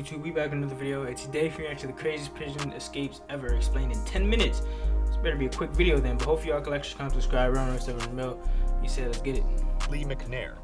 YouTube? We back with another video, and today we react to the craziest prison escapes ever explained in 10 minutes. This better be a quick video then, but hopefully y'all can like, comment, subscribe, around 7 mil. You said, let's get it. Lee McNair.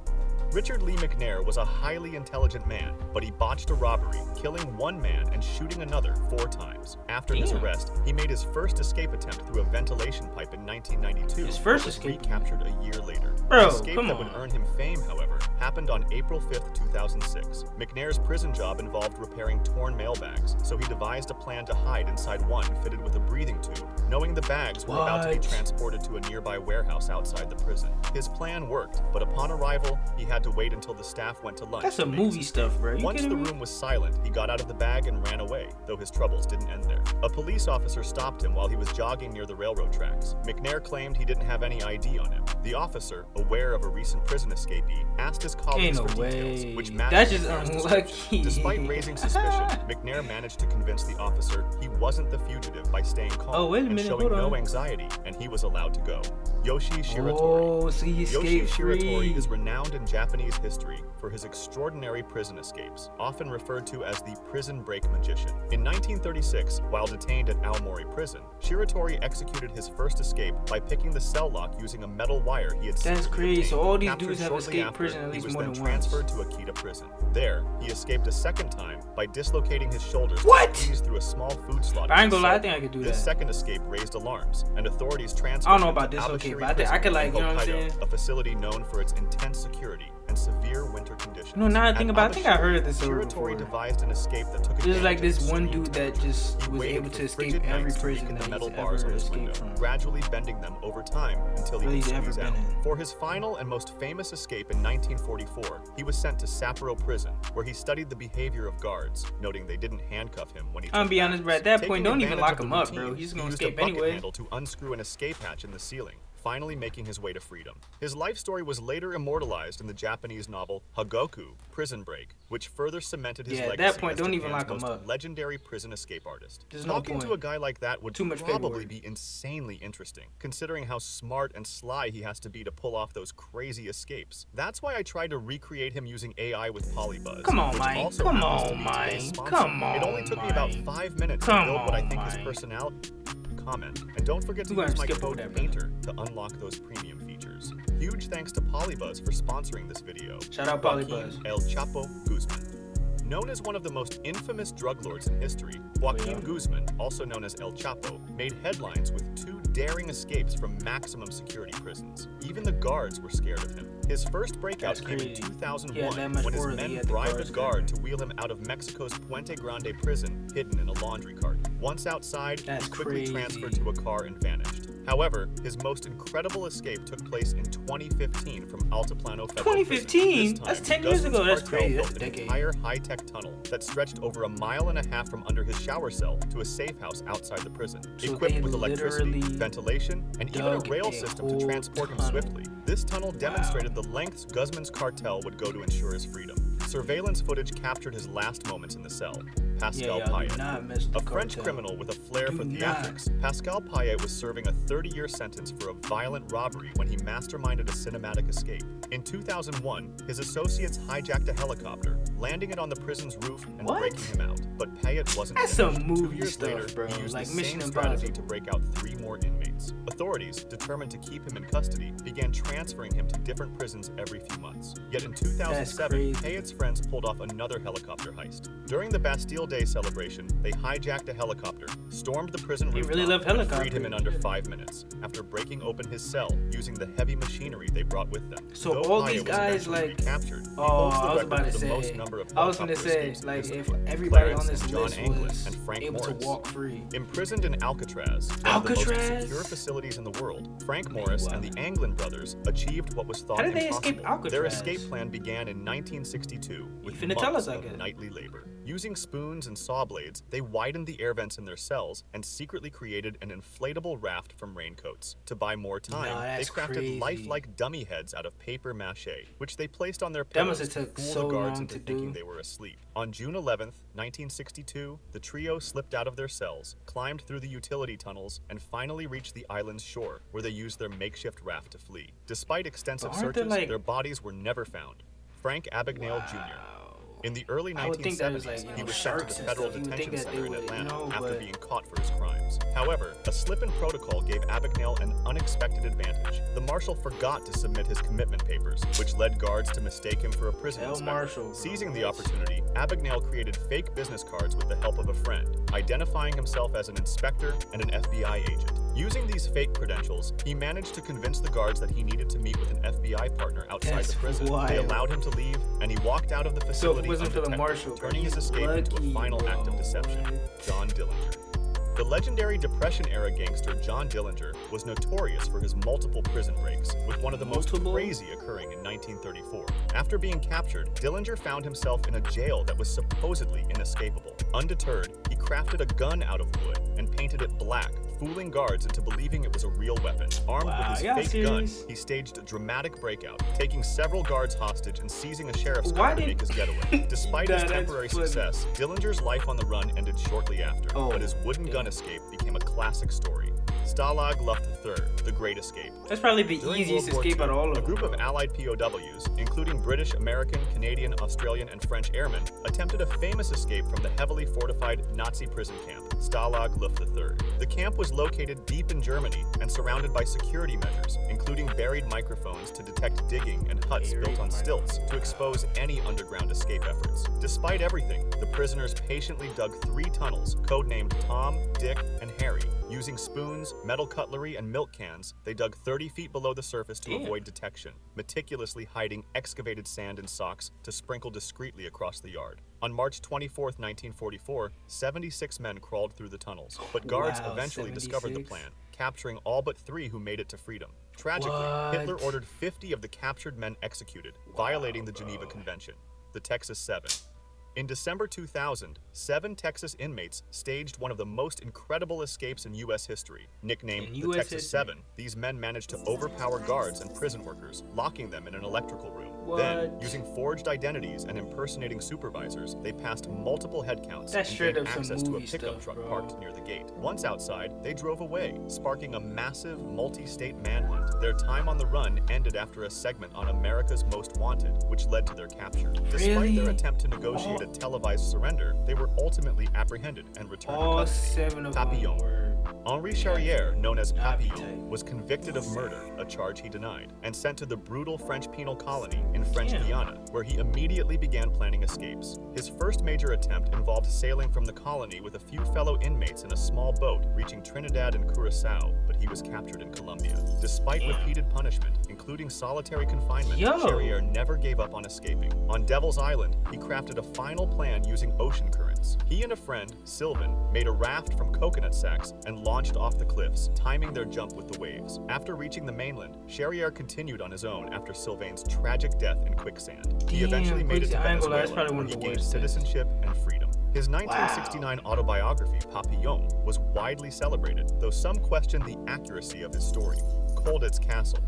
Richard Lee McNair was a highly intelligent man, but he botched a robbery, killing one man and shooting another 4 times. After his arrest, he made his first escape attempt through a ventilation pipe in 1992. His first escape? Recaptured a year later. Bro, the escape come that on. would earn him fame, however, happened on April 5th, 2006. McNair's prison job involved repairing torn mailbags, so he devised a plan to hide inside one fitted with a breathing tube, knowing the bags were about to be transported to a nearby warehouse outside the prison. His plan worked, but upon arrival, he had to wait until the staff went to lunch. That's some movie stuff, bro. Once the room was silent, he got out of the bag and ran away, though his troubles didn't end there. A police officer stopped him while he was jogging near the railroad tracks. McNair claimed he didn't have any ID on him. The officer, aware of a recent prison escapee, asked his colleagues for details, which matched That's just McNair's unlucky. description. Despite raising suspicion, McNair managed to convince the officer he wasn't the fugitive by staying calm and showing no anxiety, and he was allowed to go. Yoshi Shiratori. Oh, so he Yoshi escaped Shiratori free. is renowned in Japanese history for his extraordinary prison escapes, often referred to as the prison break magician. In 1936, while detained at Aomori Prison, Shiratori executed his first escape by picking the cell lock using a metal wire he had That's crazy. obtained. So all these Captured dudes have shortly escaped after, prison at least more than He once. was then transferred to Akita Prison. There, he escaped a second time by dislocating his shoulders What? to squeeze through a small food slot. I ain't gonna lie, I think I could do This that. second escape raised alarms, and authorities transferred I don't know him about to dislocate, Abashiri but I think I could, like, Prison you know in what I'm Hokkaido, saying? a facility known for its intense security and severe winter conditions. No, now I At think about it, I think I heard of this over Shiratori before. devised an escape that took There's like advantage this of one extreme dude that temperature. just He was waited able for to escape frigid every nights to prison weaken that the metal he's bars ever on his window, escaped from. gradually bending them over time until he Really could ever squeeze been out. in. For his final and most famous escape in 1944, he was sent to Sapporo Prison, where he studied the behavior of guards, noting they didn't handcuff him when he I'm gonna took be honest, bro. At baths. that point, Taking don't even advantage lock of him the up, routine, bro. He's just he gonna used escape a bucket anyway. handle to unscrew an escape hatch in the ceiling, finally making his way to freedom. His life story was later immortalized in the Japanese novel Hagoku, Prison Break, which further cemented his Yeah, at legacy that point, as don't even Japan's lock him most up. legendary prison escape artist. There's no Talking to a point. guy like that would Too much probably paperwork. be insanely interesting, considering how smart and sly he has to be to pull off those crazy escapes. That's why I tried to recreate him using AI with Polybuzz. Come on, which Mike. also Come happens to on, be Mike. today's sponsor. Come on, It only took me about Mike. 5 minutes Come to build what I think on, his Mike. personality. Comment, and don't forget to We're gonna use my skip over code that, brother. Painter to unlock those premium features. Huge thanks to Polybuzz for sponsoring this video. Shout out Joaquin Polybuzz. El Chapo Guzman. Known as one of the most infamous drug lords in history, Joaquin Guzman, also known as El Chapo, made headlines with 2 daring escapes from maximum security prisons. Even the guards were scared of him. His first breakout came in 2001 Yeah, that much when his more than he men had the bribed a guards guard there. to wheel him out of Mexico's Puente Grande prison, hidden in a laundry cart. Once outside, That's he quickly crazy. transferred to a car and vanished. However, his most incredible escape took place in 2015 from Altiplano Federal 2015? Prison. That's This 10 time, years ago. Guzman's That's cartel crazy. That's built a an decade. entire high-tech tunnel that stretched over 1.5 miles from under his shower cell to a safe house outside the prison, So equipped they with electricity, literally ventilation, and even a dug rail a system to whole transport him tunnel. swiftly. This tunnel demonstrated the lengths Guzman's cartel would go to ensure his freedom. Surveillance footage captured his last moments in the cell. Pascal y'all do Payet. not mess with A the French cartel. criminal with a flair Do for not. theatrics, Pascal Payet was serving a 30-year sentence for a violent robbery when he masterminded a cinematic escape. In 2001, his associates hijacked a helicopter, landing it on the prison's roof and What? breaking him out. But Payet wasn't That's finished. some 2 movie years stuff, later, bro. he used Like the Mission same strategy Impossible. to break out 3 more inmates. Authorities, determined to keep him in custody, began transferring him to different prisons every few months. Yet in 2007, That's crazy. Payet's friends pulled off another helicopter heist. During the Bastille Day celebration, they hijacked a helicopter, stormed the prison They rooftop, really love and freed him helicopters. in under 5 minutes, after breaking open his cell using the heavy machinery they brought with them. So Though all Payet these was guys, eventually like, recaptured, he oh, holds the I was record about to for the most say, number of I was gonna helicopter say, escapes in like, history. if everybody Clarence on this and John list Anglin was and Frank able Morris. to walk free. Imprisoned in Alcatraz, one of the most Alcatraz? secure facilities in the world, Frank Morris and the Anglin brothers achieved what was thought How did they impossible. escape Alcatraz? Their escape plan began in 1962 with finna tell months us, I of guess. nightly labor. Using spoons and saw blades, they widened the air vents in their cells and secretly created an inflatable raft from raincoats. To buy more time, Nah, they that's crafted crazy. lifelike dummy heads out of paper mache, which they placed on their That must pillows have to took fool so the guards long into to thinking do. they were asleep. On June 11th, 1962, the trio slipped out of their cells, climbed through the utility tunnels, and finally reached the island's shore, where they used their makeshift raft to flee. Despite extensive But aren't there, searches, like- their bodies were never found. Frank Abagnale Jr., In the early I would think that was 1970s, like, you he know, was sent to sharks the and federal stuff. You would think detention that they center in would, you Atlanta know, after but- being caught for his crimes. However, a slip in protocol gave Abagnale an unexpected advantage. The marshal forgot to submit his commitment papers, which led guards to mistake him for a prison El inspector. Marshal, bro. Seizing the opportunity, Abagnale created fake business cards with the help of a friend, identifying himself as an inspector and an FBI agent. Using these fake credentials, he managed to convince the guards that he needed to meet with an FBI partner outside That's the prison. wild. They allowed him to leave, and he walked out of the So if facility it wasn't for the undetected, marshal, bro, turning his he's escape into a lucky, final act of bro. deception. What? John Dillinger. The legendary Depression-era gangster John Dillinger was notorious for his multiple prison breaks, with one of the most Multiple? crazy occurring in 1934. After being captured, Dillinger found himself in a jail that was supposedly inescapable. Undeterred, he crafted a gun out of wood and painted it black, fooling guards into believing it was a real weapon. Armed Wow, with his y'all fake gun, serious? he staged a dramatic breakout, taking several guards hostage and seizing a sheriff's Why car to did- make his getaway. Despite his Nah, that's temporary funny. success, Dillinger's life on the run ended shortly after, Oh, but his wooden gun damn. escape became a classic story. Stalag Luft III, The Great Escape. That's probably the During easiest World War escape II, out of all of a them. group of bro. Allied POWs, including British, American, Canadian, Australian, and French airmen, attempted a famous escape from the heavily fortified Nazi prison camp, Stalag Luft III. The camp was located deep in Germany and surrounded by security measures, including buried microphones to detect digging and huts Buried built on stilts to expose any underground escape efforts. Despite everything, the prisoners patiently dug 3 tunnels, codenamed Tom, Dick, and Harry. Using spoons, metal cutlery, and milk cans, they dug 30 feet below the surface to Damn. avoid detection, meticulously hiding excavated sand and socks to sprinkle discreetly across the yard. On March 24, 1944, 76 men crawled through the tunnels, but guards Wow, eventually discovered the 76? plan, capturing all but 3 who made it to freedom. Tragically, What? Hitler ordered 50 of the captured men executed, violating the Geneva Convention. The Texas 7. In December 2000, 7 Texas inmates staged one of the most incredible escapes in U.S. history. Nicknamed In the US Texas history? 7, these men managed to overpower guards and prison workers, locking them in an electrical room. What? Then, using forged identities and impersonating supervisors, they passed multiple headcounts That's and straight gained up some access to a movie pickup stuff, truck bro. parked near the gate. Once outside, they drove away, sparking a massive multi-state manhunt. Their time on the run ended after a segment on America's Most Wanted, which led to their capture. Despite Really? their attempt to negotiate a televised surrender, they were ultimately apprehended and returned All to custody. 7 of them Papillon. were. Henri Charrière, known as Nah, be Papillon, tight. was convicted of murder, a charge he denied, and sent to the brutal French penal colony in French Damn. Guiana, where he immediately began planning escapes. His first major attempt involved sailing from the colony with a few fellow inmates in a small boat, reaching Trinidad and Curacao, but he was captured in Colombia. Despite Damn. repeated punishment, including solitary confinement, Yo. Charrière never gave up on escaping. On Devil's Island, he crafted a final plan using ocean currents. He and a friend, Sylvan, made a raft from coconut sacks and launched off the cliffs, timing their jump with the waves. After reaching the mainland, Charrière continued on his own after Sylvain's tragic death in quicksand. He Damn, eventually made it to quicksand. I ain't gonna lie, that's Venezuela, probably one where of he the gained worst deaths. citizenship and freedom. His 1969 autobiography, Papillon, was widely celebrated, though some questioned the accuracy of his story. Colditz Castle.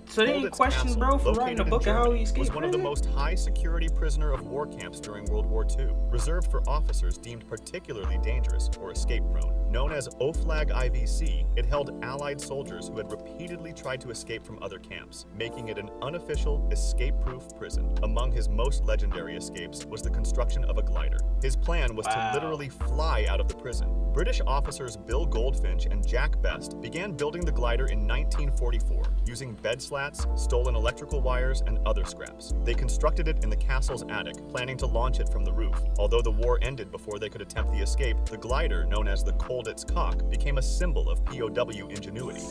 So they didn't Colditz question Castle, bro for located writing a in book of how Germany, he escaped was one of the prison? most high-security prisoner of war camps during World War II, reserved for officers deemed particularly dangerous or escape-prone. Known as Oflag IVC, it held Allied soldiers who had repeatedly tried to escape from other camps, making it an unofficial, escape-proof prison. Among his most legendary escapes was the construction of a glider. His plan was Wow. to literally fly out of the prison. British officers Bill Goldfinch and Jack Best began building the glider in 1944, using bed slats, stolen electrical wires, and other scraps. They constructed it in the castle's attic, planning to launch it from the roof. Although the war ended before they could attempt the escape, the glider, known as the Colditz Cock, became a symbol of POW ingenuity.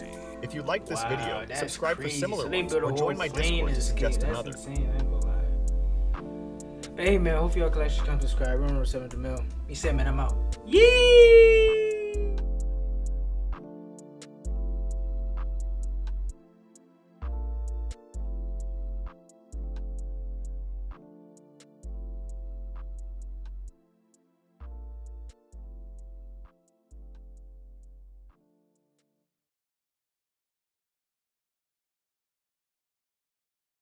If you liked this Wow, video, that's subscribe crazy. for similar So they ones, built a or join whole my plane Discord to escape. suggest That's another. insane. I ain't gonna lie. But hey man, hope y'all can actually come subscribe. Remember 7 to Mil. He said, man, I'm out. Yee!